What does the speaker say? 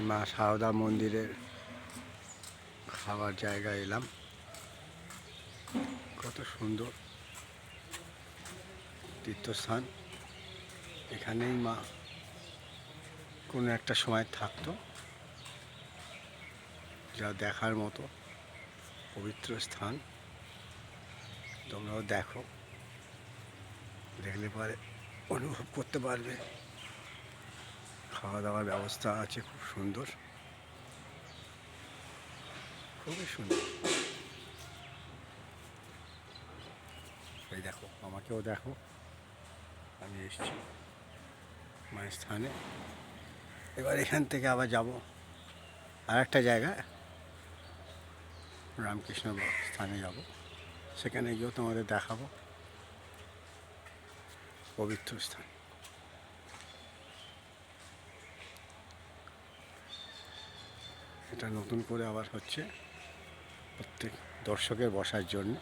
মা সারদা মন্দিরের খাবার জায়গায় এলাম। কত সুন্দর তীর্থস্থান। এখানেই মা কোনো একটা সময় থাকতো, যা দেখার মতো পবিত্র স্থান। তোমরাও দেখো, দেখলে পরে অনুভব করতে পারবে। খাওয়া দাওয়ার ব্যবস্থা আছে, খুব সুন্দর, খুবই সুন্দর। এই দেখো, আমাকেও দেখো, আমি এসেছি মায়ের স্থানে। এবার এখান থেকে আবার যাব আর একটা জায়গায়, রামকৃষ্ণ স্থানে যাব। সেখানে গিয়েও তোমাদের দেখাবো পবিত্র স্থান। এটা নতুন করে আবার হচ্ছে প্রত্যেক দর্শকের বসার জন্য।